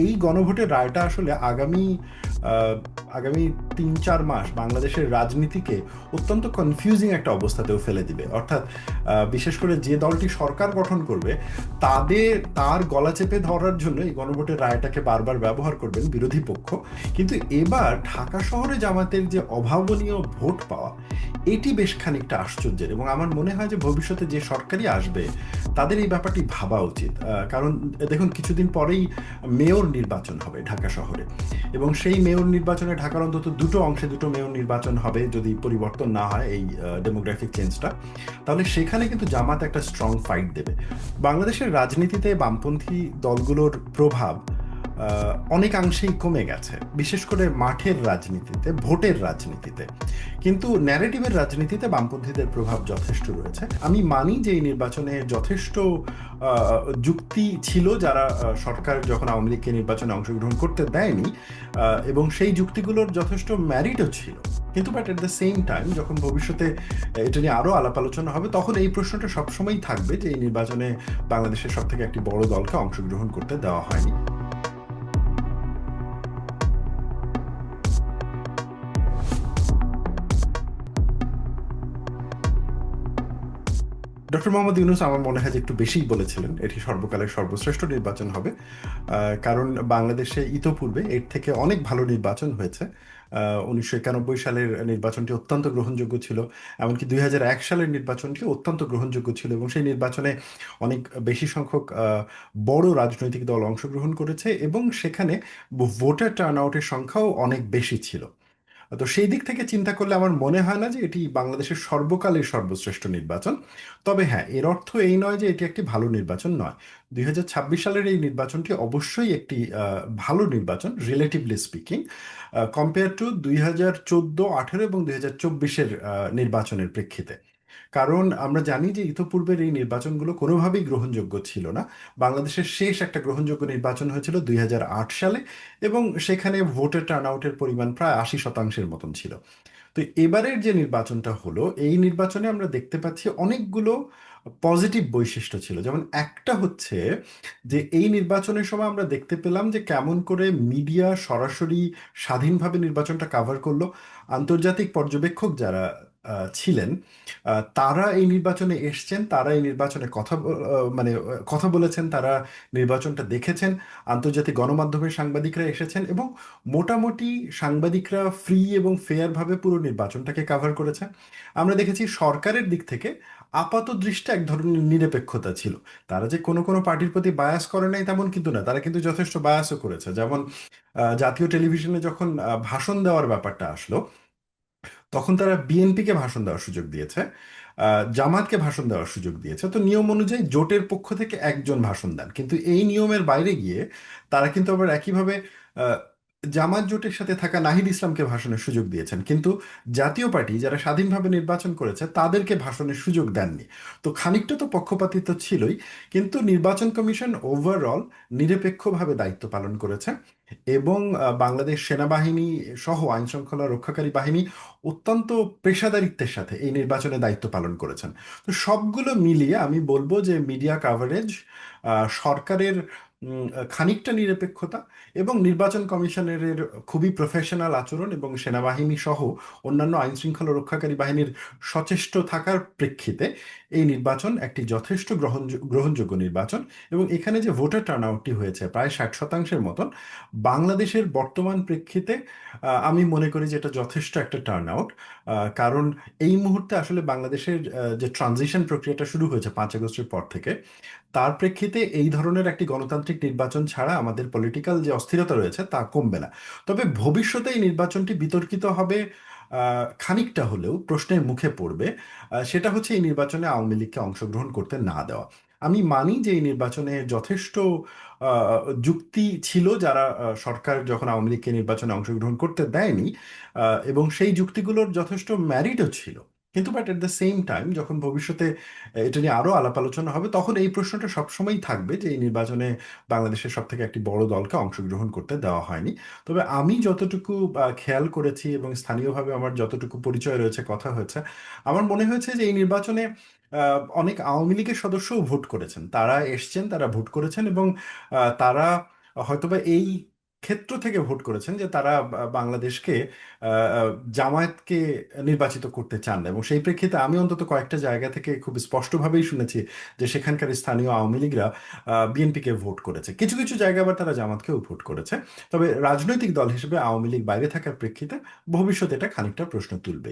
এই গণভোটের রায়টা আসলে আগামী আহ, আগামী 3-4 মাস বাংলাদেশের রাজনীতিকে অত্যন্ত কনফিউজিং একটা অবস্থাতেও ফেলে দিবে। অর্থাৎ বিশেষ করে যে দলটি সরকার গঠন করবে তার গলা চেপে ধরার জন্য এই গণভোটের রায়টাকে বারবার ব্যবহার করবেন বিরোধী পক্ষ। কিন্তু এবার ঢাকা শহরে জামাতের যে অভাবনীয় ভোট পাওয়া, এটি বেশ খানিকটা আশ্চর্যের, এবং আমার মনে হয় যে ভবিষ্যতে যে সরকারই আসবে তাদের এই ব্যাপারটি ভাবা উচিত। কারণ দেখুন, কিছুদিন পরেই মেয়র নির্বাচন হবে ঢাকা শহরে, এবং সেই মেয়র নির্বাচনে ঢাকার অন্তত দুটো অংশে দুটো মেয়র নির্বাচন হবে যদি পরিবর্তন না হয় এই ডেমোগ্রাফিক চেঞ্জটা। তাহলে সেখানে কিন্তু জামাত একটা স্ট্রং ফাইট দেবে। বাংলাদেশের রাজনীতিতে বামপন্থী দলগুলোর প্রভাব অনেকাংশেই কমে গেছে, বিশেষ করে মাঠের রাজনীতিতে, ভোটের রাজনীতিতে। কিন্তু ন্যারেটিভের রাজনীতিতে বামপন্থীদের প্রভাব যথেষ্ট রয়েছে। আমি মানি যে এই নির্বাচনে যথেষ্ট যুক্তি ছিল, যারা সরকার যখন আওয়ামী লীগকে নির্বাচনে অংশগ্রহণ করতে দেয়নি, এবং সেই যুক্তিগুলোর যথেষ্ট ম্যারিটও ছিল। কিন্তু but at the same time যখন ভবিষ্যতে এটা নিয়ে আরও আলাপ আলোচনা হবে, তখন এই প্রশ্নটা সবসময়ই থাকবে যে এই নির্বাচনে বাংলাদেশের সব থেকে একটি বড় দলকে অংশগ্রহণ করতে দেওয়া হয়নি। ডক্টর মোহাম্মদ ইউনূস আমার মনে হয় যে একটু বেশিই বলেছিলেন এটি সর্বকালের সর্বশ্রেষ্ঠ নির্বাচন হবে। কারণ বাংলাদেশে ইতোপূর্বে এর থেকে অনেক ভালো নির্বাচন হয়েছে। 1991 সালের নির্বাচনটি অত্যন্ত গ্রহণযোগ্য ছিল, এমনকি 2001 সালের নির্বাচনটি অত্যন্ত গ্রহণযোগ্য ছিল, এবং সেই নির্বাচনে অনেক বেশি সংখ্যক বড় রাজনৈতিক দল অংশগ্রহণ করেছে, এবং সেখানে ভোটার টার্ন আউটের সংখ্যাও অনেক বেশি ছিল। তো সেই দিক থেকে চিন্তা করলে আমার মনে হয় না যে এটি বাংলাদেশের সর্বকালের সর্বশ্রেষ্ঠ নির্বাচন। তবে হ্যাঁ, এর অর্থ এই নয় যে এটি একটি ভালো নির্বাচন নয়। 2026 সালের এই নির্বাচনটি অবশ্যই একটি ভালো নির্বাচন, রিলেটিভলি স্পিকিং, কম্পেয়ার টু 2014, 18 এবং 2024-এর নির্বাচনের প্রেক্ষিতে। কারণ আমরা জানি যে ইতোপূর্বের এই নির্বাচনগুলো কোনোভাবেই গ্রহণযোগ্য ছিল না। বাংলাদেশের শেষ একটা গ্রহণযোগ্য নির্বাচন হয়েছিল 2008 সালে, এবং সেখানে ভোটের টার্ন আউটের পরিমাণ প্রায় 80%-এর মতন ছিল। তো এবারের যে নির্বাচনটা হলো, এই নির্বাচনে আমরা দেখতে পাচ্ছি অনেকগুলো পজিটিভ বৈশিষ্ট্য ছিল। যেমন একটা হচ্ছে যে এই নির্বাচনের সময় আমরা দেখতে পেলাম যে কেমন করে মিডিয়া সরাসরি স্বাধীনভাবে নির্বাচনটা কাভার করলো। আন্তর্জাতিক পর্যবেক্ষক যারা ছিলেন, তারা এই নির্বাচনে এসছেন, তারা এই নির্বাচনে মানে কথা বলেছেন, তারা নির্বাচনটা দেখেছেন। আন্তর্জাতিক গণমাধ্যমের সাংবাদিকরা এসেছেন, এবং মোটামুটি সাংবাদিকরা ফ্রি এবং ফেয়ার ভাবে পুরো নির্বাচনটাকে কাভার করেছে। আমরা দেখেছি সরকারের দিক থেকে আপাত দৃষ্টি এক ধরনের নিরপেক্ষতা ছিল। তারা যে কোনো কোনো পার্টির প্রতি বায়াস করে নাই তেমন কিন্তু না, তারা কিন্তু যথেষ্ট বায়াসও করেছে। যেমন জাতীয় টেলিভিশনে যখন ভাষণ দেওয়ার ব্যাপারটা আসলো, তখন তারা বিএনপিকে ভাষণ দেওয়ার সুযোগ দিয়েছে, জামাতকে ভাষণ দেওয়ার সুযোগ দিয়েছে। তো নিয়ম অনুযায়ী জোটের পক্ষ থেকে একজন ভাষণ দেন, কিন্তু এই নিয়মের বাইরে গিয়ে তারা কিন্তু আবার একইভাবে আহ, জামাত জোটের সাথে থাকা নাহিদ ইসলামকে ভাষণের সুযোগ দিয়েছেন, কিন্তু জাতীয় পার্টি যারা স্বাধীনভাবে নির্বাচন করেছে তাদেরকে ভাষণের সুযোগ দেননি। তো খানিকটা তো পক্ষপাতিত্ব ছিলই, কিন্তু নির্বাচন কমিশন ওভারঅল নিরপেক্ষভাবে দায়িত্ব পালন করেছে, এবং বাংলাদেশ সেনাবাহিনী সহ আইন শৃঙ্খলা রক্ষাকারী বাহিনী অত্যন্ত পেশাদারিত্বের সাথে এই নির্বাচনে দায়িত্ব পালন করেছেন। তো সবগুলো মিলিয়ে আমি বলবো যে মিডিয়া কাভারেজ, সরকারের খানিকটা নিরপেক্ষতা, এবং নির্বাচন কমিশনের খুবই প্রফেশনাল আচরণ, এবং সেনাবাহিনী সহ অন্যান্য আইন শৃঙ্খলা রক্ষাকারী বাহিনীর সচেষ্ট থাকার প্রেক্ষিতে এই নির্বাচন একটি যথেষ্ট গ্রহণযোগ্য নির্বাচন। এবং এখানে যে ভোটার টার্ন আউটটি হয়েছে প্রায় 60%-এর মতন, বাংলাদেশের বর্তমান প্রেক্ষিতে আমি মনে করি যে এটা যথেষ্ট একটা টার্ন আউট। কারণ এই মুহূর্তে আসলে বাংলাদেশের যে ট্রানজিশন প্রক্রিয়াটা শুরু হয়েছে 5 আগস্টের পর থেকে, তার প্রেক্ষিতে এই ধরনের একটি গণতান্ত্রিক নির্বাচন ছাড়া আমাদের পলিটিক্যাল যে অস্থিরতা রয়েছে তা কমবে না। তবে ভবিষ্যতে এই নির্বাচনটি বিতর্কিত হবে, খানিকটা হলেও প্রশ্নের মুখে পড়বে। সেটা হচ্ছে এই নির্বাচনে আওয়ামী লীগকে অংশগ্রহণ করতে না দেওয়া। আমি মানি যে এই নির্বাচনে যথেষ্ট যুক্তি ছিল, যারা সরকার যখন আওয়ামী লীগকে নির্বাচনে অংশগ্রহণ করতে দেয়নি, এবং সেই যুক্তিগুলোর যথেষ্ট ম্যারিটও ছিল। কিন্তু but at the same time যখন ভবিষ্যতে এটা নিয়ে আরো আলাপ আলোচনা হবে, তখন এই প্রশ্নটা সবসময়ই থাকবে যে এই নির্বাচনে বাংলাদেশের সব থেকে একটি বড় দলকে অংশগ্রহণ করতে দেওয়া হয়নি। তবে আমি যতটুকু খেয়াল করেছি এবং স্থানীয়ভাবে আমার যতটুকু পরিচয় রয়েছে, কথা হয়েছে, আমার মনে হয়েছে যে এই নির্বাচনে অনেক আওয়ামী লীগের সদস্যও ভোট করেছেন, তারা এসছেন, তারা ভোট করেছেন, এবং তারা হয়তোবা এই ক্ষেত্র থেকে ভোট করেছেন যে তারা বাংলাদেশকে আহ, আহ, জামায়াতকে নির্বাচিত করতে চান না। এবং সেই প্রেক্ষিতে আমি অন্তত কয়েকটা জায়গা থেকে খুব স্পষ্টভাবেই শুনেছি যে সেখানকার স্থানীয় আওয়ামী লীগরা বিএনপিকে ভোট করেছে, কিছু কিছু জায়গায় আবার তারা জামাতকেও ভোট করেছে। তবে রাজনৈতিক দল হিসেবে আওয়ামী লীগ বাইরে থাকার প্রেক্ষিতে ভবিষ্যতে এটা খানিকটা প্রশ্ন তুলবে।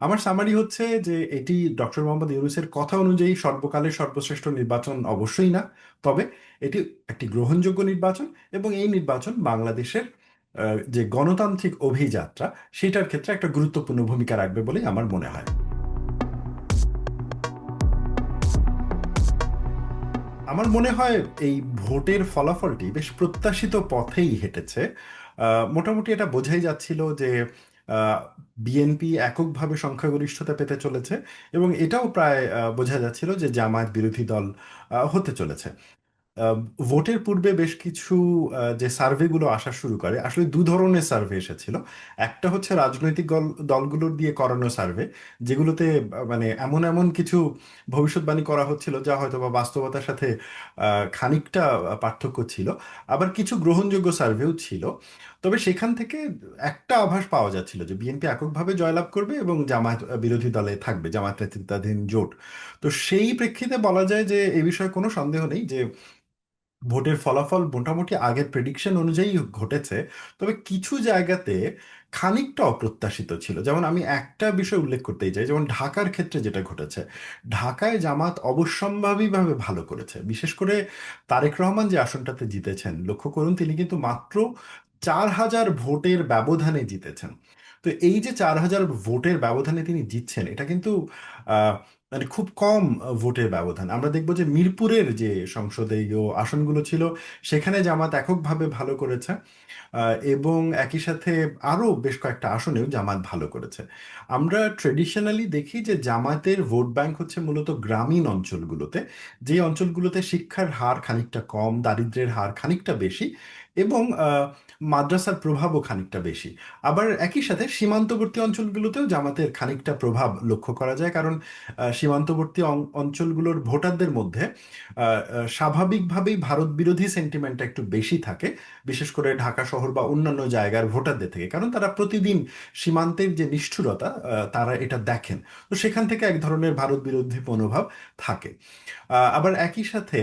আমার সামারি হচ্ছে যে এটি ডক্টর মোহাম্মদ ইউনূসের কথা অনুযায়ী সর্বকালের সর্বশ্রেষ্ঠ নির্বাচন অবশ্যই না, তবে এটি একটি গ্রহণযোগ্য নির্বাচন, এবং এই নির্বাচন বাংলাদেশের যে গণতান্ত্রিক অভিযাত্রা সেটার ক্ষেত্রে একটা গুরুত্বপূর্ণ ভূমিকা রাখবে বলেই আমার মনে হয়। আমার মনে হয় এই ভোটের ফলাফলটি বেশ প্রত্যাশিত পথেই হেঁটেছে। মোটামুটি এটা বোঝাই যাচ্ছিল যে বিএনপি এককভাবে সংখ্যাগরিষ্ঠতা পেতে চলেছে, এবং এটাও প্রায় বোঝা যাচ্ছিল যে জামায়াত বিরোধী দল হতে চলেছে। আহ, ভোটের পূর্বে বেশ কিছু যে সার্ভেগুলো আসা শুরু করে, আসলে দু ধরনের সার্ভে এসেছিল। একটা হচ্ছে রাজনৈতিক দলগুলোর দিয়ে করানো সার্ভে, যেগুলোতে মানে এমন এমন কিছু ভবিষ্যৎবাণী করা হচ্ছিল যা হয়তো বা বাস্তবতার সাথে খানিকটা পার্থক্য ছিল। আবার কিছু গ্রহণযোগ্য সার্ভেও ছিল। তবে সেখান থেকে একটা আভাস পাওয়া যাচ্ছিল যে বিএনপি এককভাবে জয়লাভ করবে এবং জামায়াত বিরোধী দলে থাকবে, জামায়াত নেতৃত্বাধীন জোট। তো সেই প্রেক্ষিতে বলা যায় যে এই বিষয়ে কোনো সন্দেহ নেই যে ভোটের ফলাফল মোটামুটি আগের প্রেডিকশন অনুযায়ী ঘটেছে। তবে কিছু জায়গাতে খানিকটা অপ্রত্যাশিত ছিল। যেমন আমি একটা বিষয় উল্লেখ করতেই চাই, যেমন ঢাকার ক্ষেত্রে যেটা ঘটেছে। ঢাকায় জামাত অবশ্যম্ভাবীভাবে ভালো করেছে, বিশেষ করে তারেক রহমান যে আসনটাতে জিতেছেন, লক্ষ্য করুন তিনি কিন্তু মাত্র 4,000 ভোটের ব্যবধানে জিতেছেন। তো এই যে 4,000 ভোটের ব্যবধানে তিনি জিতছেন, এটা কিন্তু মানে খুব কম ভোটের ব্যবধান। আমরা দেখব যে মিরপুরের যে সংসদীয় আসনগুলো ছিল সেখানে জামাত এককভাবে ভালো করেছে, এবং একই সাথে আরও বেশ কয়েকটা আসনেও জামাত ভালো করেছে। আমরা ট্রেডিশনালি দেখি যে জামাতের ভোট ব্যাংক হচ্ছে মূলত গ্রামীণ অঞ্চলগুলোতে, যে অঞ্চলগুলোতে শিক্ষার হার খানিকটা কম, দারিদ্র্যের হার খানিকটা বেশি, এবং মাদ্রাসার প্রভাবও খানিকটা বেশি। আবার একই সাথে সীমান্তবর্তী অঞ্চলগুলোতেও জামাতের খানিকটা প্রভাব লক্ষ্য করা যায়, কারণ সীমান্তবর্তী অঞ্চলগুলোর ভোটারদের মধ্যে স্বাভাবিকভাবেই ভারত বিরোধী সেন্টিমেন্টটা একটু বেশি থাকে, বিশেষ করে ঢাকা শহর বা অন্যান্য জায়গার ভোটারদের থেকে, কারণ তারা প্রতিদিন সীমান্তের যে নিষ্ঠুরতা তারা এটা দেখেন। তো সেখান থেকে এক ধরনের ভারত বিরোধী মনোভাব থাকে। আবার একই সাথে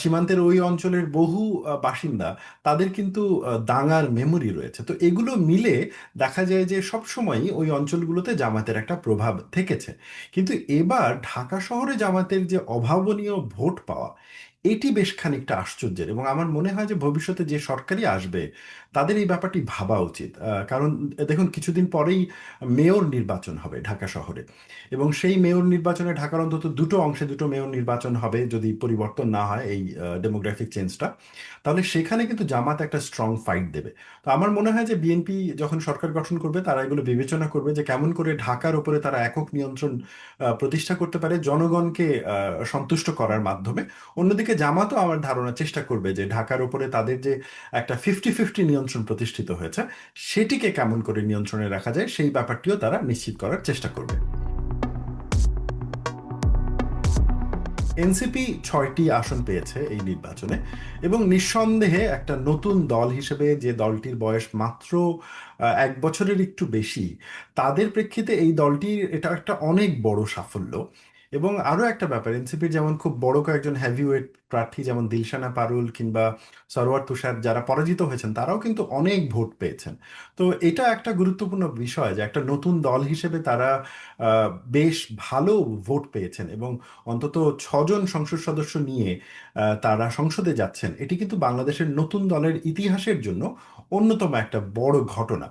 সীমান্তের ওই অঞ্চলের বহু বাসিন্দা, তাদের কিন্তু দাঙ্গার মেমোরি রয়েছে। তো এগুলো মিলে দেখা যায় যে সবসময়ই ওই অঞ্চলগুলোতে জামাতের একটা প্রভাব থেকেছে। কিন্তু এবার ঢাকা শহরে জামাতের যে অভাবনীয় ভোট পাওয়া, এটি বেশ খানিকটা আশ্চর্যের, এবং আমার মনে হয় যে ভবিষ্যতে যে সরকারই আসবে তাদের এই ব্যাপারটি ভাবা উচিত। কারণ দেখুন, কিছুদিন পরেই মেয়র নির্বাচন হবে ঢাকা শহরে, এবং সেই মেয়র নির্বাচনে ঢাকার অন্তত দুটো অংশে দুটো মেয়র নির্বাচন হবে যদি পরিবর্তন না হয় এই ডেমোগ্রাফিক চেঞ্জটা। তাহলে সেখানে কিন্তু জামাত একটা স্ট্রং ফাইট দেবে। তো আমার মনে হয় যে বিএনপি যখন সরকার গঠন করবে তারা এগুলো বিবেচনা করবে যে কেমন করে ঢাকার উপরে তারা একক নিয়ন্ত্রণ প্রতিষ্ঠা করতে পারে জনগণকে সন্তুষ্ট করার মাধ্যমে। অন্যদিকে জামাতও আমার ধারণা চেষ্টা করবে যে ঢাকার উপরে তাদের যে একটা 50-50 নিয়ন্ত্রণ প্রতিষ্ঠিত হয়েছে, সেটিকে কেমন করে নিয়ন্ত্রণে রাখা যায় সেই ব্যাপারটিও তারা নিশ্চিত করার চেষ্টা করবে। এনসিপি 6টি আসন পেয়েছে এই নির্বাচনে, এবং নিঃসন্দেহে একটা নতুন দল হিসেবে, যে দলটির বয়স মাত্র 1 বছরের একটু বেশি, তাদের প্রেক্ষিতে এই দলটির এটা একটা অনেক বড় সাফল্য। এবং আরও একটা ব্যাপার, এনসিপির যেমন খুব বড় কয়েকজন হ্যাভিওয়েট প্রার্থী যেমন দিলশানা পারুল কিংবা সরওয়ার তুষার যারা পরাজিত হয়েছেন, তারাও কিন্তু অনেক ভোট পেয়েছেন। তো এটা একটা গুরুত্বপূর্ণ বিষয় যে একটা নতুন দল হিসেবে তারা বেশ ভালো ভোট পেয়েছেন, এবং অন্তত 6জন সংসদ সদস্য নিয়ে তারা সংসদে যাচ্ছেন। এটি কিন্তু বাংলাদেশের নতুন দলের ইতিহাসের জন্য অন্যতম একটা বড় ঘটনা।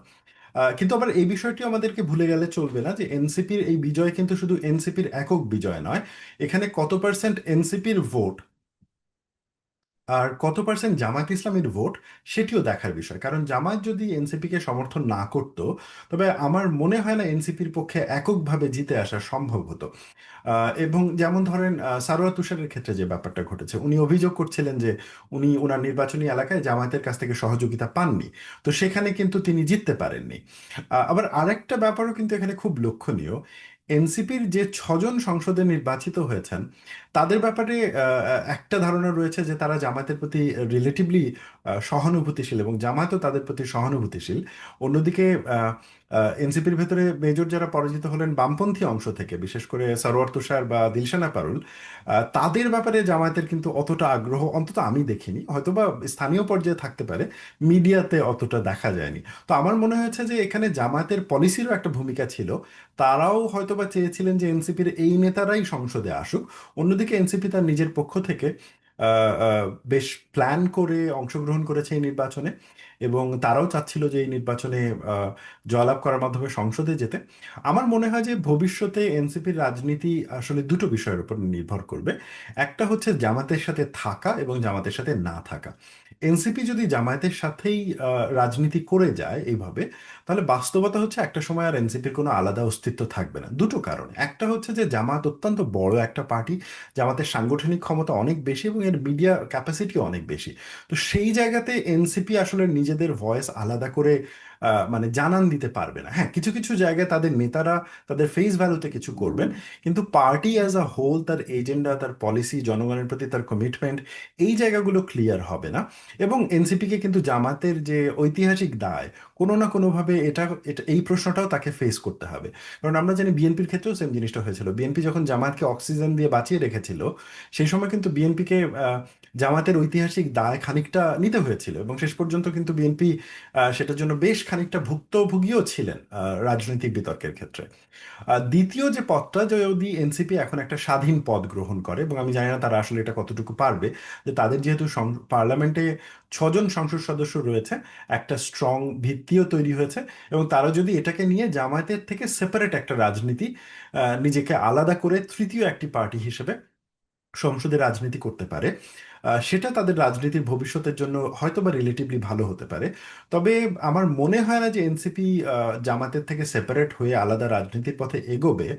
কিন্তু আবার এই বিষয়টি আমাদেরকে ভুলে গেলে চলবে না যে এনসিপির এই বিজয় কিন্তু শুধু এনসিপির একক বিজয় নয়। এখানে কত পার্সেন্ট এনসিপির ভোট আর কত পার্সেন্ট জামায়াত ইসলামীর ভোট, সেটিও দেখার বিষয়। কারণ জামায়াত যদি এনসিপিকে সমর্থন না করত, তবে আমার মনে হয় না এনসিপির পক্ষে এককভাবে জিতে আসা সম্ভব হতো। এবং যেমন ধরেন সারোয়ার তুষারের ক্ষেত্রে যে ব্যাপারটা ঘটেছে, উনি অভিযোগ করছিলেন যে উনি ওনার নির্বাচনী এলাকায় জামায়াতের কাছ থেকে সহযোগিতা পাননি। তো সেখানে কিন্তু তিনি জিততে পারেননি। আবার আরেকটা ব্যাপারও কিন্তু এখানে খুব লক্ষণীয়। এনসিপির যে ছজন সংসদে নির্বাচিত হয়েছেন তাদের ব্যাপারে একটা ধারণা রয়েছে যে তারা জামায়াতের প্রতি রিলেটিভলি সহানুভূতিশীল এবং জামায়াতও তাদের প্রতি সহানুভূতিশীল। অন্যদিকে এনসিপির ভেতরে মেজর যারা পরাজিত হলেন বামপন্থী অংশ থেকে, বিশেষ করে সরওয়ার তুষার বা দিলশানা পারুল, তাদের ব্যাপারে জামায়াতের কিন্তু অতটা আগ্রহ অন্তত আমি দেখিনি, হয়তোবা স্থানীয় পর্যায়ে থাকতে পারে, মিডিয়াতে অতটা দেখা যায়নি। তো আমার মনে হয়েছে যে এখানে জামায়াতের পলিসিরও একটা ভূমিকা ছিল। তারাও হয়তোবা চেয়েছিলেন যে এনসিপির এই নেতারাই সংসদে আসুক। অন্যদিকে এনসিপি তার নিজের পক্ষ থেকে আহ, আহ, বেশ প্ল্যান করে অংশগ্রহণ করেছে এই নির্বাচনে, এবং তারাও চাচ্ছিল যে এই নির্বাচনে আহ, জয়লাভ করার মাধ্যমে সংসদে যেতে। আমার মনে হয় যে ভবিষ্যতে এনসিপির রাজনীতি আসলে দুটো বিষয়ের উপর নির্ভর করবে। একটা হচ্ছে জামাতের সাথে থাকা এবং জামাতের সাথে না থাকা। এনসিপি যদি জামায়াতের সাথেই রাজনীতি করে যায় এইভাবে, তাহলে বাস্তবতা হচ্ছে একটা সময় আর এনসিপির কোনো আলাদা অস্তিত্ব থাকবে না। দুটো কারণ, একটা হচ্ছে যে জামাত অত্যন্ত বড় একটা পার্টি, জামাতের সাংগঠনিক ক্ষমতা অনেক বেশি এবং এর মিডিয়া ক্যাপাসিটিও অনেক বেশি। তো সেই জায়গাতে এনসিপি আসলে নিজেদের ভয়েস আলাদা করে মানে জানান দিতে পারবে না। হ্যাঁ, কিছু কিছু জায়গায় তাদের নেতারা তাদের ফেস ভ্যালুতে কিছু করবেন, কিন্তু পার্টি অ্যাজ আ হোল, তার এজেন্ডা, তার পলিসি, জনগণের প্রতি তার কমিটমেন্ট, এই জায়গাগুলো ক্লিয়ার হবে না। এবং এনসিপিকে কিন্তু জামাতের যে ঐতিহাসিক দায়, কোনো না কোনোভাবে এটা এটা এই প্রশ্নটাও তাকে ফেস করতে হবে। কারণ আমরা জানি বিএনপির ক্ষেত্রেও সেম জিনিসটা হয়েছিল। বিএনপি যখন জামায়াতকে অক্সিজেন দিয়ে বাঁচিয়ে রেখেছিল, সেই সময় কিন্তু বিএনপিকে জামাতের ঐতিহাসিক দায় খানিকটা নিতে হয়েছিল, এবং শেষ পর্যন্ত কিন্তু বিএনপি সেটার জন্য বেশ খানিকটা ভুক্তভোগীও ছিলেন রাজনৈতিক বিতর্কের ক্ষেত্রে। দ্বিতীয় যে পথটা, যদি এনসিপি এখন একটা স্বাধীন পদ গ্রহণ করে, এবং আমি জানি না তারা আসলে এটা কতটুকু পারবে, যে তাদের যেহেতু পার্লামেন্টে ছজন সংসদ সদস্য রয়েছে, একটা স্ট্রং ভিত্তিও তৈরি হয়েছে, এবং তারা যদি এটাকে নিয়ে জামায়াতের থেকে সেপারেট একটা রাজনীতি, নিজেকে আলাদা করে তৃতীয় একটি পার্টি হিসেবে সংসদে রাজনীতি করতে পারে, সেটা তাদের রাজনীতির ভবিষ্যতের জন্য হয়তোবা রিলেটিভলি ভালো হতে পারে। তবে আমার মনে হয় না যে এনসিপি জামাতের থেকে সেপারেট হয়ে আলাদা রাজনীতির পথে এগোবে।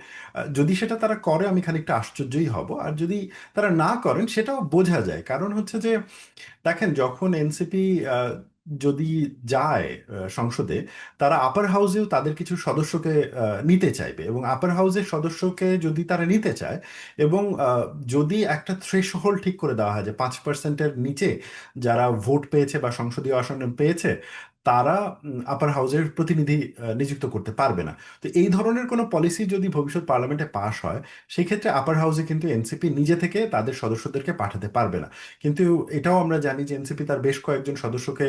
যদি সেটা তারা করে আমি খানিকটা আশ্চর্যই হব, আর যদি তারা না করেন সেটাও বোঝা যায়। কারণ হচ্ছে যে দেখেন, যখন এনসিপি যদি যায় সংসদে, তারা আপার হাউসেও তাদের কিছু সদস্যকে নিতে চাইবে, এবং আপার হাউসের সদস্যকে যদি তারা নিতে চায়, এবং যদি একটা থ্রেশ হোল্ড ঠিক করে দেওয়া হয় যে 5%-এর নিচে যারা ভোট পেয়েছে বা সংসদীয় আসন পেয়েছে, তারা আপার হাউসের প্রতিনিধি নিযুক্ত করতে পারবে না। তো এই ধরনের কোনো পলিসি যদি ভবিষ্যৎ পার্লামেন্টে পাশ হয়, সেই ক্ষেত্রে আপার হাউসে কিন্তু এনসিপি নিজে থেকে তাদের সদস্যদেরকে পাঠাতে পারবে না। কিন্তু এটাও আমরা জানি যে এনসিপি তার বেশ কয়েকজন সদস্যকে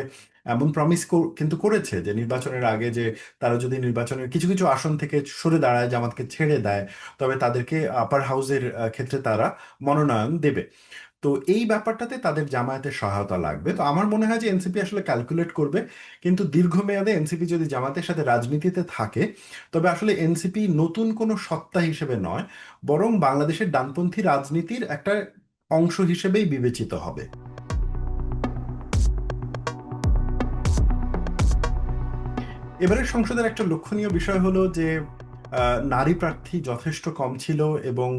এমন প্রমিস কিন্তু করেছে যে নির্বাচনের আগে, যে তারা যদি নির্বাচনের কিছু কিছু আসন থেকে সরে দাঁড়ায়, জামাতকে ছেড়ে দেয়, তবে তাদেরকে আপার হাউসের ক্ষেত্রে তারা মনোনয়ন দেবে। তো এই ব্যাপারটাতে তাদের জামায়াতের সহায়তা লাগবে। তো আমার মনে হয় যে এনসিপি আসলে ক্যালকুলেট করবে, কিন্তু দীর্ঘমেয়াদে এনসিপি যদি জামাতের সাথে রাজনীতিতে থাকে, তবে আসলে এনসিপি নতুন কোনো সত্তা হিসেবে নয়, বরং বাংলাদেশের ডানপন্থী রাজনীতির একটা অংশ হিসেবেই বিবেচিত হবে। এবারে সংসদের একটা লক্ষণীয় বিষয় হলো যে নারী প্রার্থী যথেষ্ট কম ছিল, এবং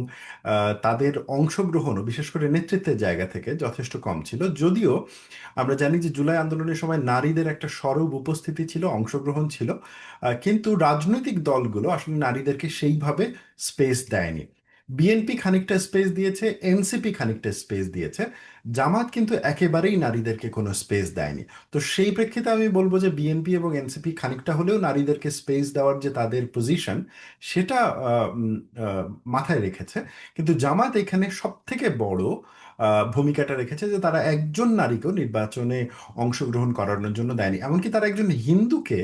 তাদের অংশগ্রহণও বিশেষ করে নেতৃত্বের জায়গা থেকে যথেষ্ট কম ছিল। যদিও আমরা জানি যে জুলাই আন্দোলনের সময় নারীদের একটা সরব উপস্থিতি ছিল, অংশগ্রহণ ছিল, কিন্তু রাজনৈতিক দলগুলো আসলে নারীদেরকে সেইভাবে স্পেস দেয়নি। বিএনপি খানিকটা স্পেস দিয়েছে, এনসিপি খানিকটা স্পেস দিয়েছে, জামাত কিন্তু একেবারেই নারীদেরকে কোনো স্পেস দেয়নি। তো সেই প্রেক্ষিতে আমি বলবো যে বিএনপি এবং এনসিপি খানিকটা হলেও নারীদেরকে স্পেস দেওয়ার যে তাদের পজিশন, সেটা আহ, উম, আহ, মাথায় রেখেছে। কিন্তু জামাত এখানে সব থেকে বড় ভূমিকাটা রেখেছে, যে তারা একজন নারীকেও নির্বাচনে অংশগ্রহণ করানোর জন্য দেয়নি। এমনকি তারা একজন হিন্দুকে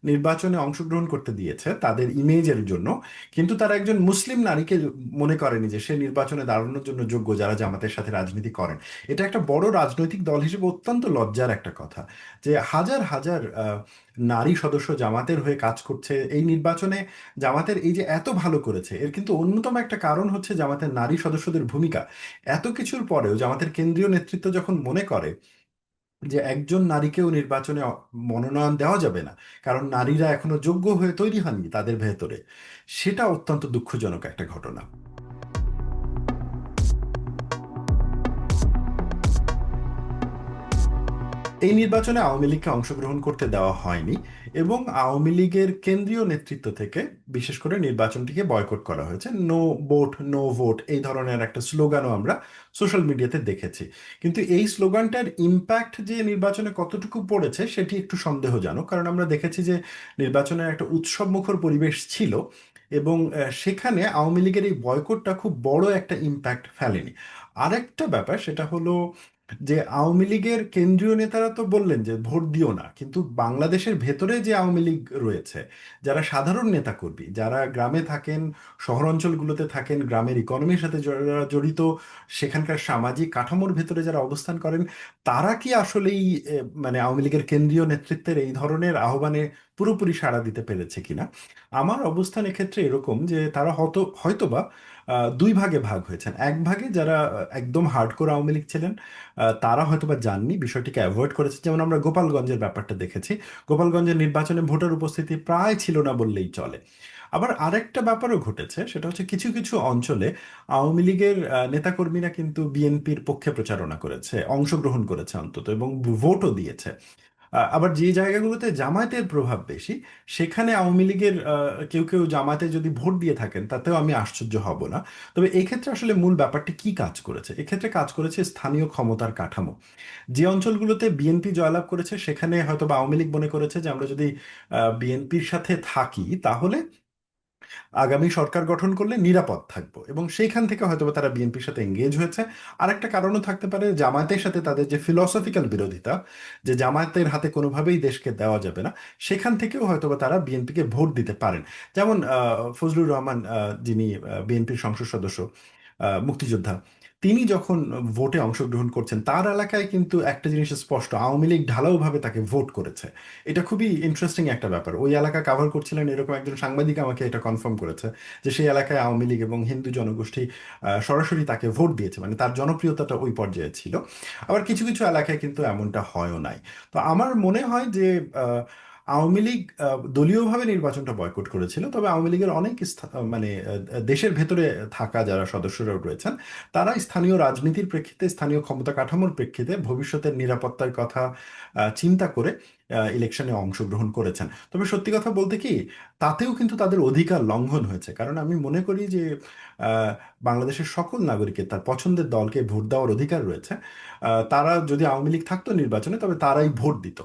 নির্বাচনে অংশগ্রহণ করতে দিয়েছে তাদের ইমেজের জন্য, কিন্তু তারা একজন মুসলিম নারীকে মনে করেনি যে সে নির্বাচনে দাঁড়ানোর জন্য যোগ্য, যারা জামাতের সাথে রাজনীতি করেন। এটা একটা বড় রাজনৈতিক দল হিসেবে অত্যন্ত লজ্জার একটা কথা, যে হাজার হাজার নারী সদস্য জামাতের হয়ে কাজ করছে এই নির্বাচনে। জামাতের এই যে এত ভালো করেছে, এর কিন্তু অন্যতম একটা কারণ হচ্ছে জামাতের নারী সদস্যদের ভূমিকা। এত কিছুর পরেও জামাতের কেন্দ্রীয় নেতৃত্ব যখন মনে করে যে একজন নারীকেও নির্বাচনে মনোনয়ন দেওয়া যাবে না, কারণ নারীরা এখনো যোগ্য হয়ে তৈরি হয়নি তাদের ভেতরে, সেটা অত্যন্ত দুঃখজনক একটা ঘটনা। এই নির্বাচনে আওয়ামী লীগকে অংশগ্রহণ করতে দেওয়া হয়নি এবং আওয়ামী লীগের কেন্দ্রীয় নেতৃত্ব থেকে বিশেষ করে নির্বাচনটিকে বয়কট করা হয়েছে। নো ভোট নো ভোট এই ধরনের একটা স্লোগানও আমরা সোশ্যাল মিডিয়াতে দেখেছি। কিন্তু এই স্লোগানটার ইম্প্যাক্ট যে নির্বাচনে কতটুকু পড়েছে সেটি একটু সন্দেহজনক, কারণ আমরা দেখেছি যে নির্বাচনের একটা উৎসবমুখর পরিবেশ ছিল এবং সেখানে আওয়ামী লীগের এই বয়কটটা খুব বড় একটা ইম্প্যাক্ট ফেলেনি। আরেকটা ব্যাপার সেটা হলো যে আওয়ামী লীগের কেন্দ্রীয় নেতারা তো বললেন যে ভোট দিও না, কিন্তু বাংলাদেশের ভেতরে যে আওয়ামী লীগ রয়েছে, যারা সাধারণ নেতাকর্মী, যারা গ্রামে থাকেন, শহর অঞ্চলগুলোতে থাকেন, গ্রামের ইকোনমির সাথে যারা জড়িত, সেখানকার সামাজিক কাঠামোর ভেতরে যারা অবস্থান করেন, তারা কি আসলেই মানে আওয়ামী লীগের কেন্দ্রীয় নেতৃত্বের এই ধরনের আহ্বানে পুরোপুরি সাড়া দিতে পেরেছে কিনা? আমার অবস্থান এক্ষেত্রে এরকম যে তারা হয়তোবা দুই ভাগে ভাগ হয়েছেন। এক ভাগে যারা একদম হার্ডকোর আওয়ামী লীগ ছিলেন, তারা হয়তোবা যাননি, বিষয়টিকে অ্যাভয়েড করেছে। যেমন আমরা গোপালগঞ্জের ব্যাপারটা দেখেছি, গোপালগঞ্জের নির্বাচনে ভোটার উপস্থিতি প্রায় ছিল না বললেই চলে। আবার আরেকটা ব্যাপারও ঘটেছে, সেটা হচ্ছে কিছু কিছু অঞ্চলে আওয়ামী লীগের নেতাকর্মীরা কিন্তু বিএনপির পক্ষে প্রচারণা করেছে, অংশগ্রহণ করেছে অন্তত, এবং ভোটও দিয়েছে। আবার যে জায়গাগুলোতে জামায়াতের প্রভাব বেশি, সেখানে আওয়ামী লীগের কেউ কেউ জামায়াতে যদি ভোট দিয়ে থাকেন তাতেও আমি আশ্চর্য হব না। তবে এক্ষেত্রে আসলে মূল ব্যাপারটি কি কাজ করেছে? এক্ষেত্রে কাজ করেছে স্থানীয় ক্ষমতার কাঠামো। যে অঞ্চলগুলোতে বিএনপি জয়লাভ করেছে সেখানে হয়তো বা আওয়ামী লীগ মনে করেছে যে আমরা যদি বিএনপির সাথে থাকি তাহলে আগামী সরকার গঠন করলে নিরাপদ থাকবো, এবং সেইখান থেকে হয়তো তারা বিএনপির সাথে এঙ্গেজ হয়েছে। আরেকটা কারণও থাকতে পারে জামায়াতের সাথে তাদের যে ফিলসফিক্যাল বিরোধিতা, যে জামায়াতের হাতে কোনোভাবেই দেশকে দেওয়া যাবে না, সেখান থেকেও হয়তোবা তারা বিএনপিকে ভোট দিতে পারেন। যেমন ফজলুর রহমান, যিনি বিএনপির সংসদ সদস্য, মুক্তিযোদ্ধা, তিনি যখন ভোটে অংশগ্রহণ করছেন তার এলাকায় কিন্তু একটা জিনিস স্পষ্ট, আওয়ামী লীগ ঢালাওভাবে তাকে ভোট করেছে। এটা খুবই ইন্টারেস্টিং একটা ব্যাপার। ওই এলাকা কাভার করছিলেন এরকম একজন সাংবাদিক আমাকে এটা কনফার্ম করেছে যে সেই এলাকায় আওয়ামী লীগ এবং হিন্দু জনগোষ্ঠী সরাসরি তাকে ভোট দিয়েছে, মানে তার জনপ্রিয়তাটা ওই পর্যায়ে ছিল। আবার কিছু কিছু এলাকায় কিন্তু এমনটা হয়ও নাই। তো আমার মনে হয় যে আওয়ামী লীগ দলীয়ভাবে নির্বাচনটা বয়কট করেছিল, তবে আওয়ামী লীগের অনেক মানে দেশের ভেতরে থাকা যারা সদস্যরা রয়েছেন, তারা স্থানীয় রাজনীতির প্রেক্ষিতে, স্থানীয় ক্ষমতা কাঠামোর প্রেক্ষিতে ভবিষ্যতের নিরাপত্তার কথা চিন্তা করে ইলেকশনে অংশগ্রহণ করেছেন। তবে সত্যি কথা বলতে কি, তাতেও কিন্তু তাদের অধিকার লঙ্ঘন হয়েছে, কারণ আমি মনে করি যে আহ, বাংলাদেশের সকল নাগরিকের তার পছন্দের দলকে ভোট দেওয়ার অধিকার রয়েছে। তারা যদি আওয়ামী লীগ থাকতো নির্বাচনে তবে তারাই ভোট দিত,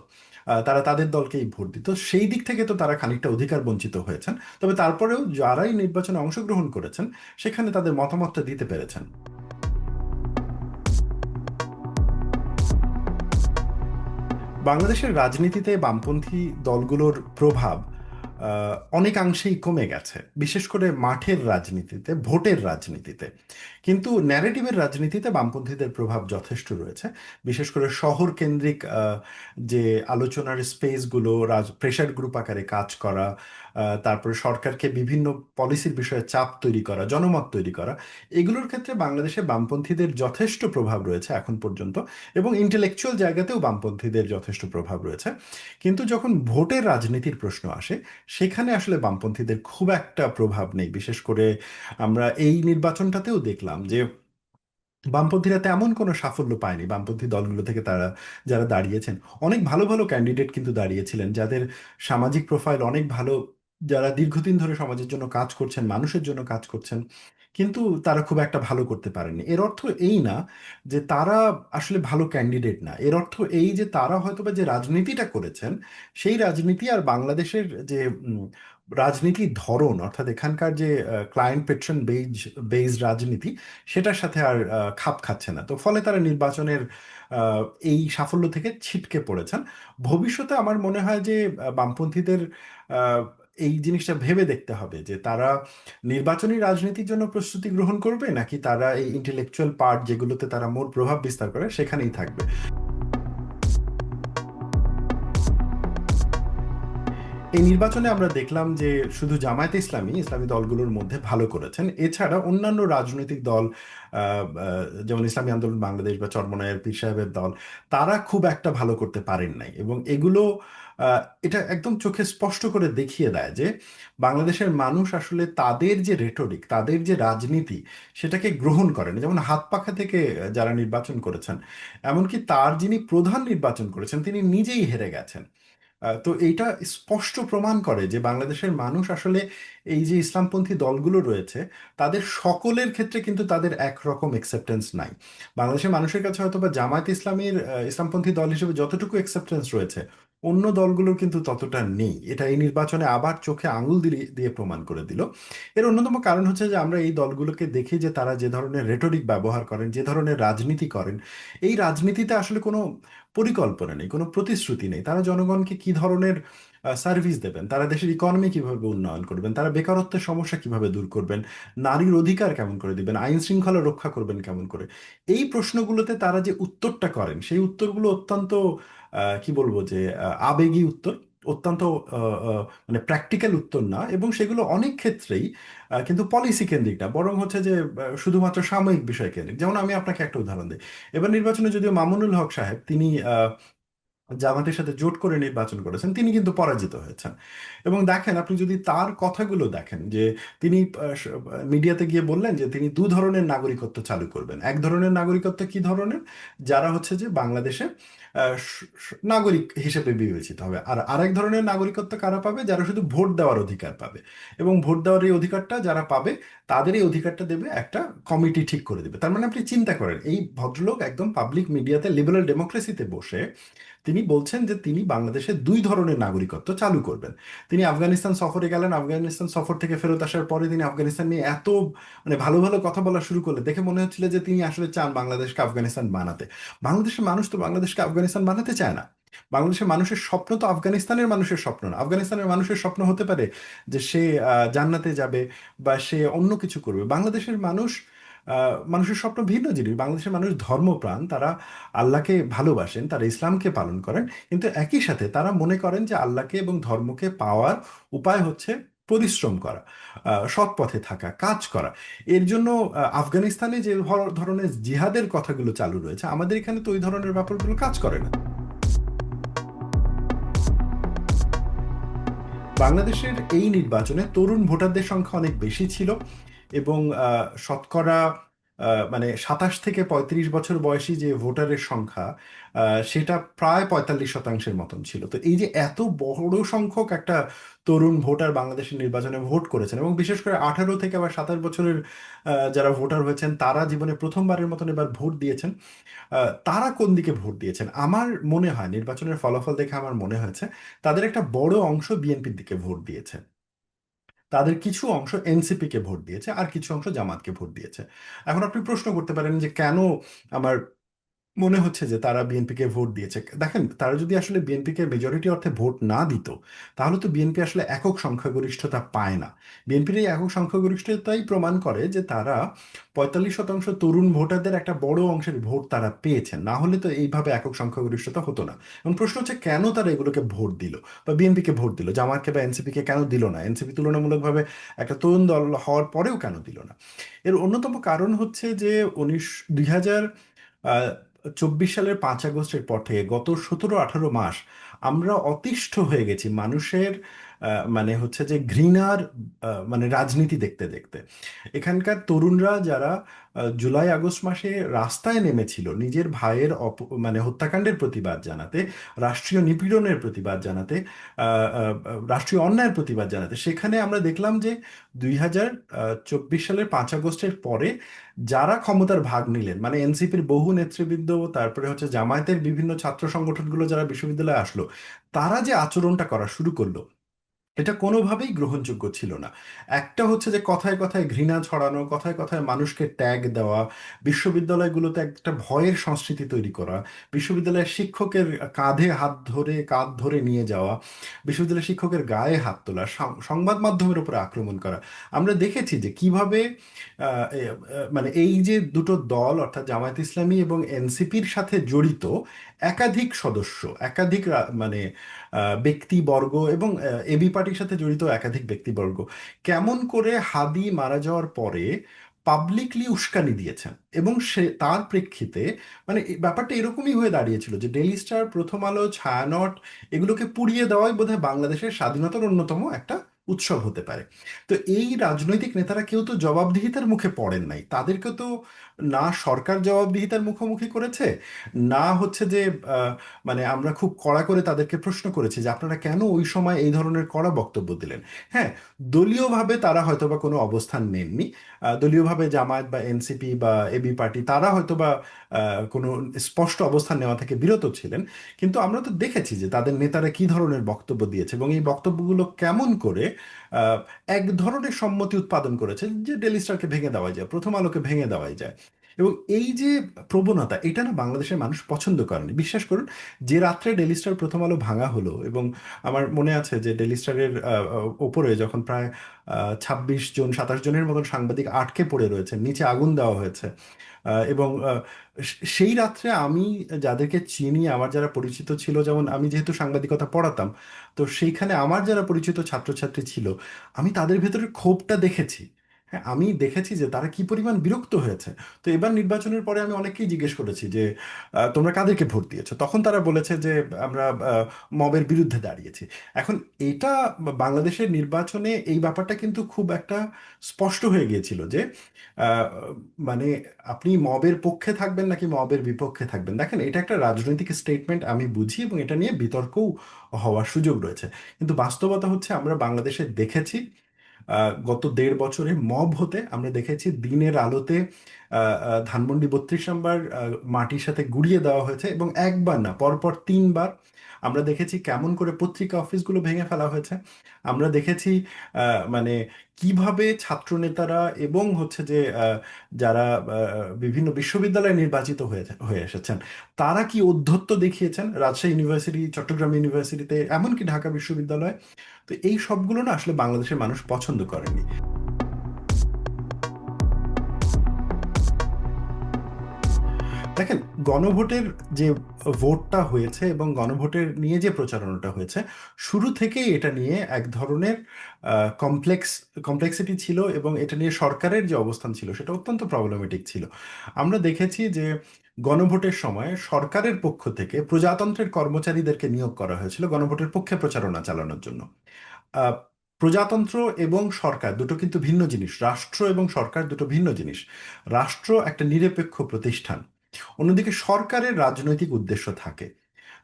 তারা তাদের দলকেই ভোট দিত। সেই দিক থেকে তো তারা খানিকটা অধিকার বঞ্চিত হয়েছেন। তবে তারপরেও যারাই নির্বাচনে অংশগ্রহণ করেছেন সেখানে তাদের মতামতটা দিতে পেরেছেন। বাংলাদেশের রাজনীতিতে বামপন্থী দলগুলোর প্রভাব অনেকাংশেই কমে গেছে, বিশেষ করে মাঠের রাজনীতিতে, ভোটের রাজনীতিতে। কিন্তু ন্যারেটিভের রাজনীতিতে বামপন্থীদের প্রভাব যথেষ্ট রয়েছে। বিশেষ করে শহর কেন্দ্রিক যে আলোচনার স্পেসগুলো, প্রেশার গ্রুপ আকারে কাজ করা, তারপরে সরকারকে বিভিন্ন পলিসির বিষয়ে চাপ তৈরি করা, জনমত তৈরি করা, এগুলোর ক্ষেত্রে বাংলাদেশে বামপন্থীদের যথেষ্ট প্রভাব রয়েছে এখন পর্যন্ত, এবং ইন্টেলেকচুয়াল জায়গাতেও বামপন্থীদের যথেষ্ট প্রভাব রয়েছে। কিন্তু যখন ভোটের রাজনীতির প্রশ্ন আসে, সেখানে আসলে বামপন্থীদের খুব একটা প্রভাব নেই। বিশেষ করে আমরা এই নির্বাচনটাতেও দেখলাম যে বামপন্থীরা তেমন কোনো সাফল্য পায়নি। বামপন্থী দলগুলো থেকে তারা যারা দাঁড়িয়েছেন, অনেক ভালো ভালো ক্যান্ডিডেট কিন্তু দাঁড়িয়েছিলেন যাদের সামাজিক প্রোফাইল অনেক ভালো, যারা দীর্ঘদিন ধরে সমাজের জন্য কাজ করছেন, মানুষের জন্য কাজ করছেন, কিন্তু তারা খুব একটা ভালো করতে পারেনি। এর অর্থ এই না যে তারা আসলে ভালো ক্যান্ডিডেট না, এর অর্থ এই যে তারা হয়তোবা যে রাজনীতিটা করেছেন সেই রাজনীতি আর বাংলাদেশের যে রাজনীতির ধরন, অর্থাৎ এখানকার যে ক্লায়েন্ট পেট্রন বেজ রাজনীতি, সেটার সাথে আর খাপ খাচ্ছে না। তো ফলে তারা নির্বাচনের আহ, এই সাফল্য থেকে ছিটকে পড়েছেন। ভবিষ্যতে আমার মনে হয় যে বামপন্থীদের আহ, এই জিনিসটা ভেবে দেখতে হবে যে তারা নির্বাচনী রাজনীতির জন্য প্রস্তুতি গ্রহণ করবে নাকি তারা এই ইন্টেলেকচুয়াল পার্ট যেগুলোতে তারা মূল প্রভাব বিস্তার করে সেখানেই থাকবে। এই নির্বাচনে আমরা দেখলাম যে শুধু জামায়াতে ইসলামী ইসলামী দলগুলোর মধ্যে ভালো করেছেন, এছাড়া অন্যান্য রাজনৈতিক দল যেমন ইসলামী আন্দোলন বাংলাদেশ বা চরমনায়ের পীর সাহেবের দল, তারা খুব একটা ভালো করতে পারেন নাই। এবং এগুলো এটা একদম চোখে স্পষ্ট করে দেখিয়ে দেয় যে বাংলাদেশের মানুষ আসলে তাদের যে রেটরিক, তাদের যে রাজনীতি, সেটাকে গ্রহণ করেন। যেমন হাত পাখা থেকে যারা নির্বাচন করেছেন, এমনকি তার যিনি প্রধান নির্বাচন করেছেন তিনি নিজেই হেরে গেছেন। তো এইটা স্পষ্ট প্রমাণ করে যে বাংলাদেশের মানুষ আসলে এই যে ইসলামপন্থী দলগুলো রয়েছে, তাদের সকলের ক্ষেত্রে কিন্তু তাদের একরকম একসেপ্টেন্স নাই। বাংলাদেশের মানুষের কাছে হয়তো বা জামায়াত ইসলামীর ইসলামপন্থী দল হিসেবে যতটুকু একসেপ্টেন্স রয়েছে, অন্য দলগুলোর কিন্তু ততটা নেই। এটা এই নির্বাচনে আবার চোখে আঙুল দিয়ে দিয়ে প্রমাণ করে দিল। এর অন্যতম কারণ হচ্ছে যে আমরা এই দলগুলোকে দেখি যে তারা যে ধরনের রেটরিক ব্যবহার করেন, যে ধরনের রাজনীতি করেন, এই রাজনীতিতে আসলে কোনো পরিকল্পনা নেই, কোনো প্রতিশ্রুতি নেই। তারা জনগণকে কি ধরনের সার্ভিস দেবেন, তারা দেশের ইকোনমি কিভাবে উন্নয়ন করবেন, তারা বেকারত্বের সমস্যা কিভাবে দূর করবেন, নারীর অধিকার কেমন করে দিবেন, আইন শৃঙ্খলা রক্ষা করবেন কেমন করে, এই প্রশ্নগুলোতে তারা যে উত্তরটা করেন সেই উত্তরগুলো অত্যন্ত কি বলবো যে আবেগী উত্তর, অত্যন্ত মানে প্র্যাকটিক্যাল উত্তর না। এবং সেগুলো অনেক ক্ষেত্রেই কিন্তু পলিসি কেন্দ্রিক না, বরং হচ্ছে যে শুধুমাত্র সাময়িক বিষয় কেন্দ্রিক। যেমন আমি আপনাকে একটা উদাহরণ দিই। এবার নির্বাচনে যদিও মামুনুল হক সাহেব তিনি জামাতের সাথে জোট করে নির্বাচন করেছেন, তিনি কিন্তু পরাজিত হয়েছেন। এবং দেখেন, আপনি যদি তার কথাগুলো দেখেন যে তিনি মিডিয়াতে গিয়ে বললেন যে তিনি দু ধরনের নাগরিকত্ব চালু করবেন। এক ধরনের নাগরিকত্ব কি ধরনের? যারা হচ্ছে যে বাংলাদেশে নাগরিক হিসেবে বিবেচিত হবে। আর আরেক ধরনের নাগরিকত্ব কারা পাবে? যারা শুধু ভোট দেওয়ার অধিকার পাবে। এবং ভোট দেওয়ার এই অধিকারটা যারা পাবে, তাদের এই অধিকারটা দেবে একটা কমিটি, ঠিক করে দেবে। তার মানে আপনি চিন্তা করেন, এই ভদ্রলোক একদম পাবলিক মিডিয়াতে লিবারেল ডেমোক্রেসিতে বসে তিনি বলছেন যে তিনি বাংলাদেশে দুই ধরনের নাগরিকত্ব চালু করবেন। তিনি আফগানিস্তান সফরে গেলেন, আফগানিস্তান সফর থেকে ফেরত আসার পরে তিনি আফগানিস্তান নিয়ে এত মানে ভালো ভালো কথা বলা শুরু করলেন, দেখে মনে হচ্ছিল যে তিনি আসলে চান বাংলাদেশকে আফগানিস্তান বানাতে। বাংলাদেশের মানুষ তো বাংলাদেশকে আফগানিস্তান বানাতে চায় না। বাংলাদেশের মানুষের স্বপ্ন তো আফগানিস্তানের মানুষের স্বপ্ন না। আফগানিস্তানের মানুষের স্বপ্ন হতে পারে যে সে জান্নাতে যাবে বা সে অন্য কিছু করবে। বাংলাদেশের মানুষ মানুষের স্বপ্ন ভিন্ন জিনিস। বাংলাদেশের মানুষ ধর্মপ্রাণ, তারা আল্লাহকে ভালোবাসেন, তারা ইসলামকে পালন করেন। কিন্তু একই সাথে তারা মনে করেন যে আল্লাহকে এবং ধর্মকে পাওয়ার উপায় হচ্ছে পরিশ্রম করা, সৎ পথে থাকা, কাজ করা। এর জন্য আফগানিস্তানে যে ধরনের জিহাদের কথাগুলো চালু রয়েছে, আমাদের এখানে তো ওই ধরনের ব্যাপারগুলো কাজ করে না। বাংলাদেশের এই নির্বাচনে তরুণ ভোটারদের সংখ্যা অনেক বেশি ছিল। এবং শতকরা মানে 27 থেকে 35 বছর বয়সী যে ভোটারের সংখ্যা, সেটা প্রায় 45% মতন ছিল। তো এই যে এত বড় সংখ্যক একটা তরুণ ভোটার বাংলাদেশের নির্বাচনে ভোট করেছেন, এবং বিশেষ করে 18 থেকে 27 বছরের যারা ভোটার হয়েছেন, তারা জীবনে প্রথমবারের মতন এবার ভোট দিয়েছেন। তারা কোন দিকে ভোট দিয়েছেন? আমার মনে হয় নির্বাচনের ফলাফল দেখে আমার মনে হয়েছে তাদের একটা বড় অংশ বিএনপির দিকে ভোট দিয়েছে। তাদের কিছু অংশ এনসিপি কে ভোট দিয়েছে, আর কিছু অংশ জামাতকে ভোট দিয়েছে। এখন আপনি প্রশ্ন করতে পারেন যে কেন আমার মনে হচ্ছে যে তারা বিএনপিকে ভোট দিয়েছে। দেখেন, তারা যদি আসলে বিএনপিকে মেজরিটি অর্থে ভোট না দিত, তাহলে তো বিএনপি আসলে একক সংখ্যাগরিষ্ঠতা পায় না। বিএনপির এই একক সংখ্যাগরিষ্ঠতাই প্রমাণ করে যে তারা 45% তরুণ ভোটারদের একটা বড় অংশের ভোট তারা পেয়েছেন। না হলে তো এইভাবে একক সংখ্যাগরিষ্ঠতা হতো না। এবং প্রশ্ন হচ্ছে কেন তারা এগুলোকে ভোট দিল বা বিএনপিকে ভোট দিল, জামায়াতকে বা এনসিপিকে কেন দিল না? এনসিপি তুলনামূলকভাবে একটা তরুণ দল হওয়ার পরেও কেন দিল না? এর অন্যতম কারণ হচ্ছে যে 2024 সালের 5 আগস্টের পর থেকে গত 17-18 মাস আমরা অতিষ্ঠ হয়ে গেছি মানুষের মানে হচ্ছে যে ঘৃণার মানে রাজনীতি দেখতে দেখতে। এখানকার তরুণরা যারা জুলাই আগস্ট মাসে রাস্তায় নেমেছিল নিজের ভাইয়ের মানে হত্যাকাণ্ডের প্রতিবাদ জানাতে, রাষ্ট্রীয় নিপীড়নের প্রতিবাদ জানাতে, রাষ্ট্রীয় অন্যায়ের প্রতিবাদ জানাতে, সেখানে আমরা দেখলাম যে 2024 সালের 5 আগস্টের পরে যারা ক্ষমতার ভাগ নিলেন, মানে এনসিপির বহু নেতৃবৃন্দ, তারপরে হচ্ছে জামায়াতের বিভিন্ন ছাত্র সংগঠনগুলো যারা বিশ্ববিদ্যালয়ে আসলো, তারা যে আচরণটা করা শুরু করলো, এটা কোনোভাবেই গ্রহণযোগ্য ছিল না। একটা হচ্ছে যে কথায় কথায় ঘৃণা ছড়ানো, কথায় কথায় মানুষকে ট্যাগ দেওয়া, বিশ্ববিদ্যালয়গুলোতে একটা ভয়ের সংস্কৃতি তৈরি করা, বিশ্ববিদ্যালয়ের শিক্ষকের কাঁধ ধরে নিয়ে যাওয়া, বিশ্ববিদ্যালয়ের শিক্ষকের গায়ে হাত তোলা, সংবাদ মাধ্যমের উপরে আক্রমণ করা। আমরা দেখেছি যে কিভাবে মানে এই যে দুটো দল অর্থাৎ জামায়াত ইসলামী এবং এনসিপির সাথে জড়িত একাধিক সদস্য, একাধিক মানে ব্যক্তিবর্গ এবং এবি পার্টির সাথে জড়িত একাধিক ব্যক্তিবর্গ কেমন করে হাদি মারা যাওয়ার পরে পাবলিকলি উস্কানি দিয়েছেন। এবং সে তার প্রেক্ষিতে মানে ব্যাপারটা এরকমই হয়ে দাঁড়িয়েছিল যে ডেইলি স্টার, প্রথম আলো, ছায়ানট এগুলোকে পুড়িয়ে দেওয়াই বোধহয় বাংলাদেশের স্বাধীনতার অন্যতম একটা উৎসব হতে পারে। তো এই রাজনৈতিক নেতারা কেউ তো জবাবদিহিতার মুখে পড়েন নাই, তাদেরকে তো না সরকার জবাবদিহিতার মুখোমুখি করেছে, না হচ্ছে যে মানে আমরা খুব কড়া করে তাদেরকে প্রশ্ন করেছি যে আপনারা কেন ওই সময় এই ধরনের কড়া বক্তব্য দিলেন। হ্যাঁ, দলীয়ভাবে তারা হয়তোবা কোনো অবস্থান নেননি, দলীয়ভাবে জামায়াত বা এনসিপি বা এবি পার্টি তারা হয়তোবা কোনো স্পষ্ট অবস্থান নেওয়া থেকে বিরত ছিলেন। কিন্তু আমরা তো দেখেছি যে তাদের নেতারা কি ধরনের বক্তব্য দিয়েছে এবং এই বক্তব্যগুলো কেমন করে আহ, এক ধরনের সম্মতি উৎপাদন করেছে যে ডেলি স্টারকে ভেঙে দেওয়া যায়, প্রথম আলোকে ভেঙে দেওয়া যায়। এবং এই যে প্রবণতা, এটা না বাংলাদেশের মানুষ পছন্দ করেনি। বিশ্বাস করুন, যে রাত্রে ডেলি স্টার প্রথম আলো ভাঙা হলো এবং আমার মনে আছে যে ডেলি স্টারের ওপরে যখন প্রায় 26 জন 27 জনের মতন সাংবাদিক আটকে পড়ে রয়েছে, নিচে আগুন দেওয়া হয়েছে, এবং সেই রাত্রে আমি যাদেরকে চিনি, আমার যারা পরিচিত ছিল, যেমন আমি যেহেতু সাংবাদিকতা পড়াতাম, তো সেইখানে আমার যারা পরিচিত ছাত্রছাত্রী ছিল, আমি তাদের ভেতরের ক্ষোভটা দেখেছি। হ্যাঁ, আমি দেখেছি যে তারা কি পরিমাণ বিরক্ত হয়েছে। তো এবার নির্বাচনের পরে আমি অনেককেই জিজ্ঞেস করেছি যে তোমরা কাদেরকে ভোট দিয়েছো, তখন তারা বলেছে যে আমরা মবের বিরুদ্ধে দাঁড়িয়েছি। এখন এটা বাংলাদেশের নির্বাচনে এই ব্যাপারটা কিন্তু খুব একটা স্পষ্ট হয়ে গিয়েছিল যে আহ, মানে আপনি মবের পক্ষে থাকবেন নাকি মবের বিপক্ষে থাকবেন। দেখেন, এটা একটা রাজনৈতিক স্টেটমেন্ট, আমি বুঝি, এবং এটা নিয়ে বিতর্কও হওয়ার সুযোগ রয়েছে। কিন্তু বাস্তবতা হচ্ছে আমরা বাংলাদেশে দেখেছি গত 1.5 বছরে মব হতে আমরা দেখেছি দিনের আলোতে ধানমন্ডি 32 নম্বর মাটির সাথে গুড়িয়ে দেওয়া হয়েছে, এবং একবার না, পরপর 3বার। আমরা দেখেছি কেমন করে পত্রিকা অফিসগুলো ভেঙে ফেলা হয়েছে। আমরা দেখেছি মানে কিভাবে ছাত্রনেতারা এবং হচ্ছে যে যারা বিভিন্ন বিশ্ববিদ্যালয়ে নির্বাচিত হয়ে হয়ে এসেছেন, তারা কি ঔদ্ধত্য দেখিয়েছেন রাজশাহী ইউনিভার্সিটি, চট্টগ্রাম ইউনিভার্সিটিতে, এমনকি ঢাকা বিশ্ববিদ্যালয়। তো এই সবগুলো না আসলে বাংলাদেশের মানুষ পছন্দ করেনি। দেখেন, গণভোটের যে ভোটটা হয়েছে এবং গণভোটের নিয়ে যে প্রচারণাটা হয়েছে, শুরু থেকেই এটা নিয়ে এক ধরনের কমপ্লেক্সিটি ছিল, এবং এটা নিয়ে সরকারের যে অবস্থান ছিল সেটা অত্যন্ত প্রবলেমেটিক ছিল। আমরা দেখেছি যে গণভোটের সময় সরকারের পক্ষ থেকে প্রজাতন্ত্রের কর্মচারীদেরকে নিয়োগ করা হয়েছিল গণভোটের পক্ষে প্রচারণা চালানোর জন্য। আহ, প্রজাতন্ত্র এবং সরকার দুটো কিন্তু ভিন্ন জিনিস, রাষ্ট্র এবং সরকার দুটো ভিন্ন জিনিস। রাষ্ট্র একটা নিরপেক্ষ প্রতিষ্ঠান, অন্যদিকে সরকারের রাজনৈতিক উদ্দেশ্য থাকে।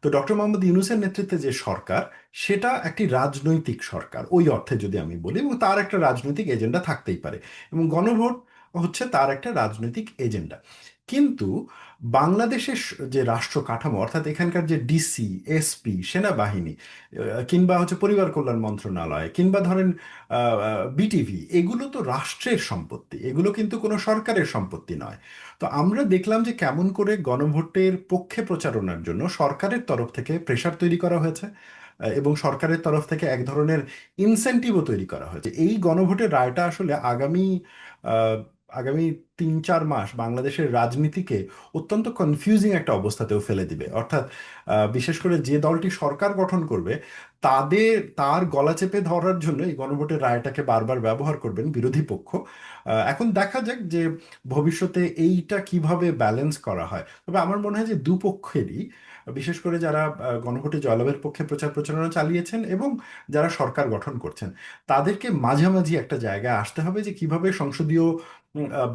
তো ডক্টর মোহাম্মদ ইউনূসের নেতৃত্বে যে সরকার, সেটা একটি রাজনৈতিক সরকার ওই অর্থে যদি আমি বলি, এবং তার একটা রাজনৈতিক এজেন্ডা থাকতেই পারে, এবং গণভোট হচ্ছে তার একটা রাজনৈতিক এজেন্ডা। কিন্তু বাংলাদেশের যে রাষ্ট্র কাঠামো, অর্থাৎ এখানকার যে ডিসি, এসপি, সেনাবাহিনী, কিংবা হচ্ছে পরিবার কল্যাণ মন্ত্রণালয়, কিংবা ধরেন বিটিভি, এগুলো তো রাষ্ট্রের সম্পত্তি, এগুলো কিন্তু কোনো সরকারের সম্পত্তি নয়। তো আমরা দেখলাম যে কেমন করে গণভোটের পক্ষে প্রচারণার জন্য সরকারের তরফ থেকে প্রেশার তৈরি করা হয়েছে, এবং সরকারের তরফ থেকে এক ধরনের ইনসেন্টিভও তৈরি করা হয়েছে। এই গণভোটের রায়টা আসলে আহ, আগামী 3-4 মাস বাংলাদেশের রাজনীতিকে অত্যন্ত কনফিউজিং একটা অবস্থাতেও ফেলে দিবে। অর্থাৎ বিশেষ করে যে দলটি সরকার গঠন করবে, তার গলা চেপে ধরার জন্য এই গণভোটের রায়টাকে বারবার ব্যবহার করবেন বিরোধী পক্ষ। এখন দেখা যাক যে ভবিষ্যতে এইটা কিভাবে ব্যালেন্স করা হয়। তবে আমার মনে হয় যে দুপক্ষেরই, বিশেষ করে যারা গণভোটে জয়লাভের পক্ষে প্রচার প্রচারণা চালিয়েছেন এবং যারা সরকার গঠন করছেন, তাদেরকে মাঝামাঝি একটা জায়গায় আসতে হবে যে কিভাবে সংসদীয়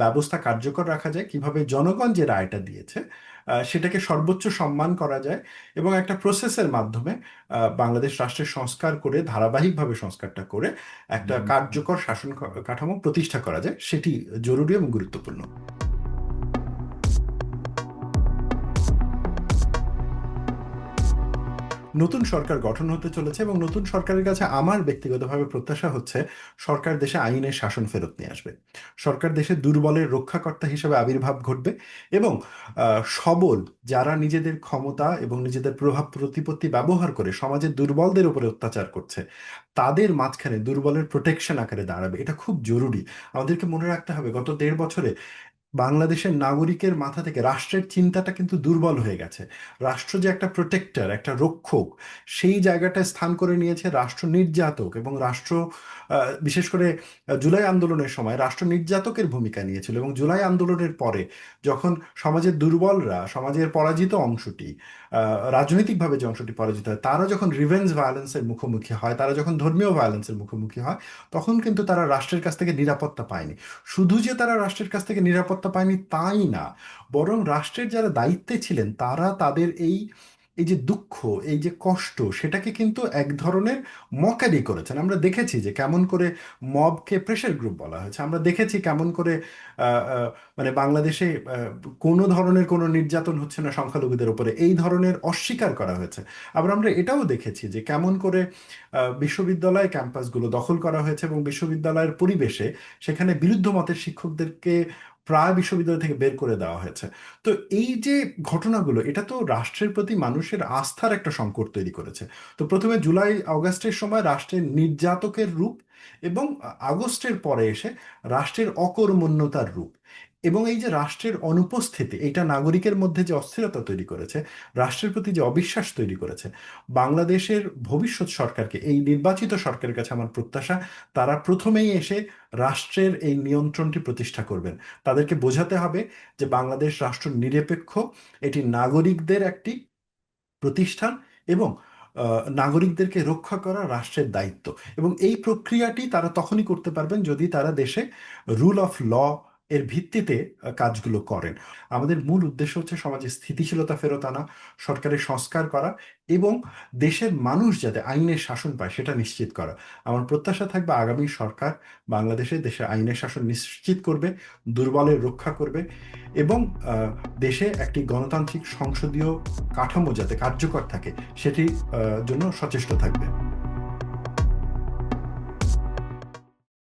ব্যবস্থা কার্যকর রাখা যায়, কিভাবে জনগণ যে রায়টা দিয়েছে সেটাকে সর্বোচ্চ সম্মান করা যায়, এবং একটা প্রসেসের মাধ্যমে বাংলাদেশ রাষ্ট্রের সংস্কার করে, ধারাবাহিকভাবে সংস্কারটা করে একটা কার্যকর শাসন কাঠামো প্রতিষ্ঠা করা যায়, সেটি জরুরি এবং গুরুত্বপূর্ণ। নতুন সরকার গঠন হতে চলেছে, এবং নতুন সরকারের কাছে আমার ব্যক্তিগতভাবে প্রত্যাশা হচ্ছে সরকার দেশে আইনের শাসন ফেরত নিয়ে আসবে। সরকার দেশে দুর্বলের রক্ষাকর্তা হিসেবে আবির্ভাব ঘটবে, এবং সবল যারা নিজেদের ক্ষমতা এবং নিজেদের প্রভাব প্রতিপত্তি ব্যবহার করে সমাজের দুর্বলদের উপরে অত্যাচার করছে, তাদের মাঝখানে দুর্বলের প্রোটেকশন আকারে দাঁড়াবে। এটা খুব জরুরি। আমাদেরকে মনে রাখতে হবে গত 1.5 বছরে বাংলাদেশের নাগরিকের মাথা থেকে রাষ্ট্রের চিন্তাটা কিন্তু দুর্বল হয়ে গেছে। রাষ্ট্র যে একটা প্রোটেক্টর, একটা রক্ষক, সেই জায়গাটায় স্থান করে নিয়েছে রাষ্ট্র নির্যাতক। এবং রাষ্ট্র বিশেষ করে জুলাই আন্দোলনের সময় রাষ্ট্র নির্যাতকের ভূমিকা নিয়েছিল, এবং জুলাই আন্দোলনের পরে যখন সমাজের দুর্বলরা, সমাজের পরাজিত অংশটি, রাজনৈতিকভাবে যে অংশটি পরাজিত হয়, তারা যখন রিভেঞ্জ ভায়োলেন্সের মুখোমুখি হয়, তারা যখন ধর্মীয় ভায়োলেন্সের মুখোমুখি হয়, তখন কিন্তু তারা রাষ্ট্রের কাছ থেকে নিরাপত্তা পায়নি। শুধু যে তারা রাষ্ট্রের কাছ থেকে নিরাপত্তা পায়নি তাই না, বরং রাষ্ট্রের যারা দায়িত্বে ছিলেন তারা তাদের এই এই যে দুঃখ, এই যে কষ্ট, সেটাকে কিন্তু এক ধরনের মকারি করেছেন। আমরা দেখেছি যে কেমন করে মবকে প্রেশার গ্রুপ বলা হয়েছে। আমরা দেখেছি কেমন করে আহ, আহ, মানে বাংলাদেশে কোনো ধরনের কোনো নির্যাতন হচ্ছে না সংখ্যালঘুদের উপরে, এই ধরনের অস্বীকার করা হয়েছে। আবার আমরা এটাও দেখেছি যে কেমন করে বিশ্ববিদ্যালয় ক্যাম্পাসগুলো দখল করা হয়েছে, এবং বিশ্ববিদ্যালয়ের পরিবেশে সেখানে বিরুদ্ধ মতের শিক্ষকদেরকে প্রায় বিশ্ববিদ্যালয় থেকে বের করে দেওয়া হয়েছে। তো এই যে ঘটনাগুলো, এটা তো রাষ্ট্রের প্রতি মানুষের আস্থার একটা সংকট তৈরি করেছে। তো প্রথমে জুলাই আগস্টের সময় রাষ্ট্রের নির্যাতকের রূপ, এবং আগস্টের পরে এসে রাষ্ট্রের অকর্মণ্যতার রূপ, এবং এই যে রাষ্ট্রের অনুপস্থিতি, এটা নাগরিকের মধ্যে যে অস্থিরতা তৈরি করেছে, রাষ্ট্রের প্রতি যে অবিশ্বাস তৈরি করেছে। বাংলাদেশের ভবিষ্যৎ সরকারকে, এই নির্বাচিত সরকারের কাছে আমার প্রত্যাশা, তারা প্রথমেই এসে রাষ্ট্রের এই নিয়ন্ত্রণটি প্রতিষ্ঠা করবেন। তাদেরকে বোঝাতে হবে যে বাংলাদেশ রাষ্ট্র নিরপেক্ষ, এটি নাগরিকদের একটি প্রতিষ্ঠান, এবং নাগরিকদেরকে রক্ষা করা রাষ্ট্রের দায়িত্ব। এবং এই প্রক্রিয়াটি তারা তখনই করতে পারবেন যদি তারা দেশে রুল অফ ল এর ভিত্তিতে কাজগুলো করেন। আমাদের মূল উদ্দেশ্য হচ্ছে সমাজে স্থিতিশীলতা ফেরত আনা, সরকারের সংস্কার করা, এবং দেশের মানুষ যাতে আইনের শাসন পায় সেটা নিশ্চিত করা। আমার প্রত্যাশা থাকবে আগামী সরকার বাংলাদেশে দেশে আইনের শাসন নিশ্চিত করবে, দুর্বলের রক্ষা করবে, এবং দেশে একটি গণতান্ত্রিক সংসদীয় কাঠামো যাতে কার্যকর থাকে সেটির জন্য সচেষ্ট থাকবে।